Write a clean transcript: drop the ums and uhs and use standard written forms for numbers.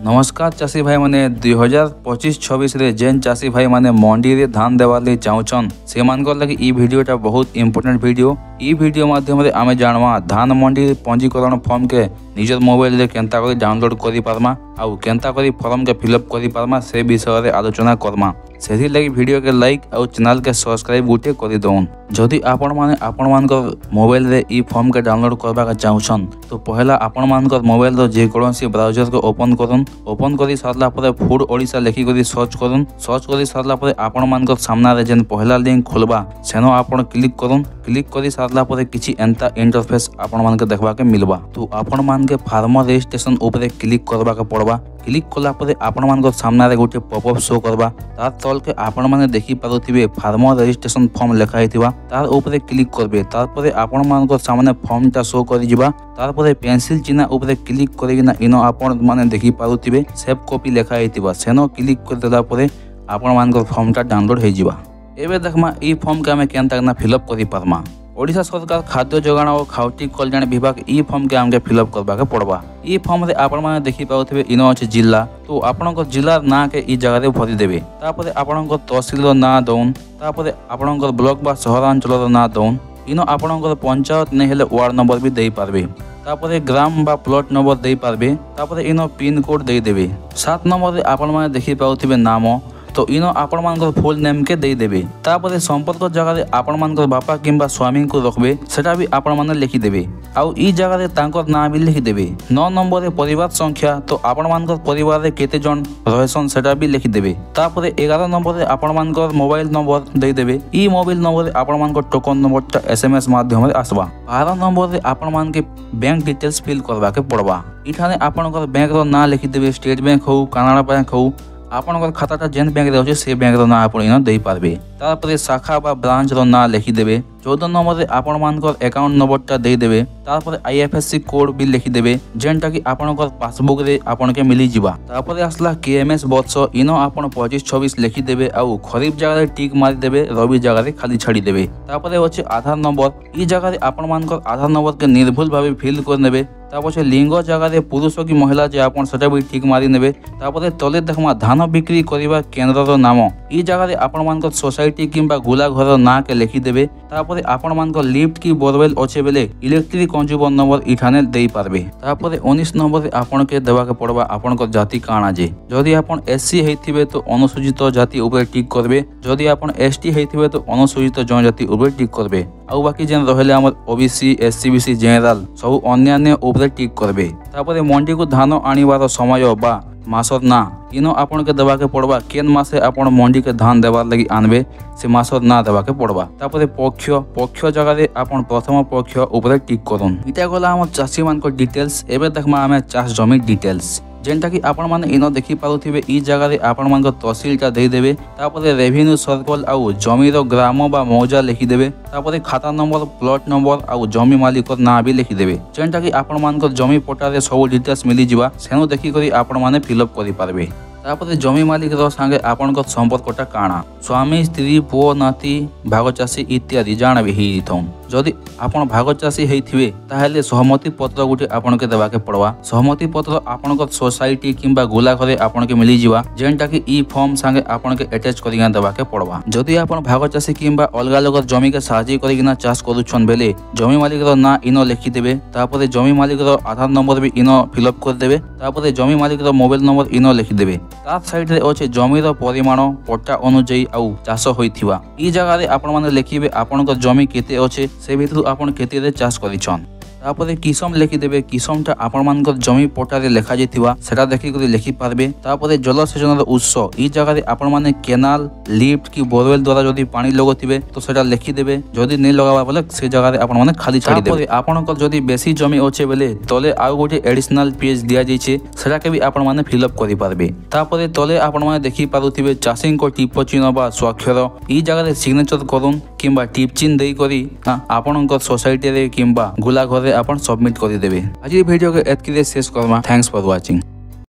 नमस्कार चाषी भाई मैंने 2025-26 रे जेन चाषी भाई मैंने मंडी रे धान देवार लगी चाहूछन से मानकर लगी ई वीडियोटा बहुत इंपोर्टेंट वीडियो। ई वीडियो माध्यम रे आमे जानवा धान मंडी पंजीकरण फॉर्म के निजर मोबाइल रे केंता करी डाउनलोड करि पारमा आउ केंता करी फॉर्म के फिलअप करि पारमा से विषय रे आलोचना करमा। से लगी वीडियो के लाइक और चैनल के सब्सक्राइब गुटे कर दौन। जदि आपण माने आपण मानकर मोबाइल रे ई फॉर्म के डाउनलोड करबा के चाहूछन तो पहला आपण मानकर मोबाइल रो जे कोनोसी ब्राउजर को ओपन करन। ओपन करी सारला परे फूड ओडिशा लिखि करी सर्च करन। सर्च करी सारला परे आपण मानकर सामना रे जेन पहला लिंक खोलबा सेनो आपण क्लिक करन। क्लिक करी सारला परे किछि एंता इंटरफेस आपण मान के देखबा के मिलबा। तो आपण मान के फार्मर रजिस्ट्रेशन ऊपर क्लिक करबा के पड़बा। क्लिक कला परे आपण मान को सामना रे गोटे पॉपअप शो करबा। तार तल के आपण माने देखि पारुथिबे फार्मर रजिस्ट्रेशन फॉर्म लिखा हिथिबा। तार ऊपर क्लिक करबे। तार परे आपण मान को सामने फॉर्म ता शो करि जिबा। तार परे पेंसिल चिन्ह ऊपर क्लिक करिना इनो आपण माने देखि पारुथिबे सेव कॉपी लिखा हिथिबा। सेनो क्लिक कर देला परे आपण मान को फॉर्म ता डाउनलोड हो जिबा। एबे देखमा ई फॉर्म के हमें केनता ना फिलअप करि पारमा। ओडिशा सरकार खाद्य जोगाण और खाउटी कल्याण विभाग ई फॉर्म के आमके फिलअप करबा के पड़बा। ई फॉर्म रे आपण माने देखि पाउथिबे इनो अछि जिल्ला। तो आपनक जिल्ला ना के ई जगह रे भरि देबे। तापरे आपनक तहसील रो ना दउन। तापरे आपनक ब्लॉक बा सहरांचल रो ना दउन। इनो आपनक पंचायत नै हेले वार्ड नंबर भी देई पारबे। तापरे ग्राम बा प्लॉट नंबर देई पारबे। तापरे इनो पिन कोड देई देबे। 7 नंबर रे आपण माने देखि पाउथिबे नाम। तो इनो आपण मानकर फुल नेम के दे देबे। तापरे संपर्क जगह रे आपण मानकर बापा किंबा स्वामी को रखबे सेटा भी आपण माने लिखि देबे। आउ ई जगह रे तांकर नाम भी लिखि देबे। 9 नंबर रे परिवार संख्या तो आपण मानकर परिवार रे केते जन रहसन सेटा भी लिखि देबे। तापरे 11 नंबर रे आपण मानकर मोबाइल नंबर दे देबे। ई मोबाइल नंबर रे आपण मानकर टोकन नंबर ता एसएमएस माध्यम रे आसबा। 12 नंबर रे आपण मान के बैंक डिटेल्स फिल करबा के पड़बा। इठाने आपनकर बैंक रो नाम लिखि देबे। स्टेट बैंक हो कनाडा बैंक हो आपनकर खाताटा जेन बैंक रे होचे से बैंक रो ना आपण इनो देई पारबे। तारपरे शाखा बा ब्रांच रो ना लिखि देबे। 14 नंबर रे आपण मानकर अकाउंट नंबर ता देई देबे। तारपरे आईएफएससी कोड भी लिखि देबे जेनटा कि आपनकर पासबुक रे आपण के मिली जिबा। तारपरे आसला केएमएस वर्ष इनो आपण 25-26 लिखि देबे। आउ खरीफ जगह रे टिक मारि देबे। रबी जगह रे खाली छाडी देबे। तारपरे होचे आधार नंबर। ई जगह रे आपण मानकर आधार नंबर के निर्भुल भाबे फिल कर नेबे। तापछे लिंग जगह रे पुरुष कि महिला जे आपण सेटा भी ठीक मारि नेबे। तापरे तले देखमा धान बिक्री करिबा केंद्र रो नाम। ई जगह रे आपण मानकर सोसाइटी किंबा गुला घर ना के लिखि देबे। तापरे आपण मानकर लिफ्ट की बोरवेल अच्छे बेले इलेक्ट्रिक कंज्यूमर नंबर इठाने देई पारबे। तापरे 19 नंबर रे आपण के देबा के पड़बा आपनकर जाति काना जे। जदि आपण एससी हेथिबे तो अनुसूचित जाति ऊपर टिक करबे। जदि आपण एसटी हेथिबे तो अनुसूचित जनजाति ऊपर टिक करबे। आउ बाकी जेन रहले हमर ओबीसी एससी बीसी जनरल सब अन्य ऊपर टिक करबे। तापरे मंडी को धान आनिबार समय बा मासर ना इनो आपण के देबा के पड़बा। केन मासे आपण मंडी के धान देबार लगी आनबे से मासर ना देबा के पड़बा। तापरे पक्ष जगह रे आपण प्रथम पक्ष ऊपर टिक करन। इटा गला हम चाषी मान को डिटेल्स। एबे देखमा हमें चाष जमी डिटेल्स जेनटा कि आपण माने इनो देखि पारुथिबे। ई जगह रे आपण मान को तहसील ता दे देबे। तापरे रेवेन्यू सर्कल आउ जमी रो ग्राम बा मौजा लिखि देबे। तापरे खाता नंबर प्लॉट नंबर आउ जमी मालिक ना भी लिखि देबे जेनटा कि आपण मान को जमी पट्टा रे सब डिटेल्स मिली जिबा। सेनो देखि करी आपण माने फिलअप करि पारबे। तापरे जमी मालिक रो संगे आपण को संपर्कटा काना स्वामी स्त्री पुओ नाती भागचाषी इत्यादि जाना भी हिथौं। जदि आपण भागचाषी हेथिबे ताहेले सहमति पत्र गुटे आपण के देबा के पड़वा। सहमति पत्र आपण को सोसाइटी किंबा गुला घरे आपण के मिली जिवा जेनटा कि ई फॉर्म संगे आपण के अटैच करिना देबा के पड़वा। जदि आपण भागचाषी किंबा अलगा लोगर जमी के साहाय्य करिना चाष करूछन बेले जमी मालिक रो ना इनो लिखि देबे। तापरे जमी मालिक रो आधार नंबर भी इनो फिलअप कर देबे। तापरे जमी मालिक रो मोबाइल नंबर इनो लिखि देबे। तार साइड रे ओचे जमी रो परिमाण पट्टा अनुଯାयी आउ चाष होइथिबा। ई जगह रे आपण माने लिखिबे आपण को जमी केते ओचे से भितरु आपण केते रे चाष करिछन। तापरे किसम लिखि देबे। किसमटा आपण मानकर जमी पट्टा रे लेखा जेथिबा सेटा देखि करी लिखि पारबे। तापरे जलसेचन उत्स ई जगह रे आपण माने केनाल लिफ्ट की बोरवेल द्वारा जदि पानी लगोथिबे तो सेटा लिखि देबे। जदि नै लगाबा बोले से जगह रे आपण माने खाली छाडी देबे। आपनकर जदि बेसी जमी ओचे बेले तले आउ गोटे एडिशनल पेज दिया जाइछे सेटा के भी आपण माने फिलअप करि पारबे। तापरे तले आपण माने देखि पारुथिबे चाषी को टिप चिन्ह बा स्वाक्षर ई जगह रे सिग्नेचर करूम किंबा टिप चिन्ह देई करी आपनकर सोसाइटी रे किंबा गुला घरे आपण सबमिट करि देबे। आज वीडियो के एतकी शेष करमा। Thanks for watching.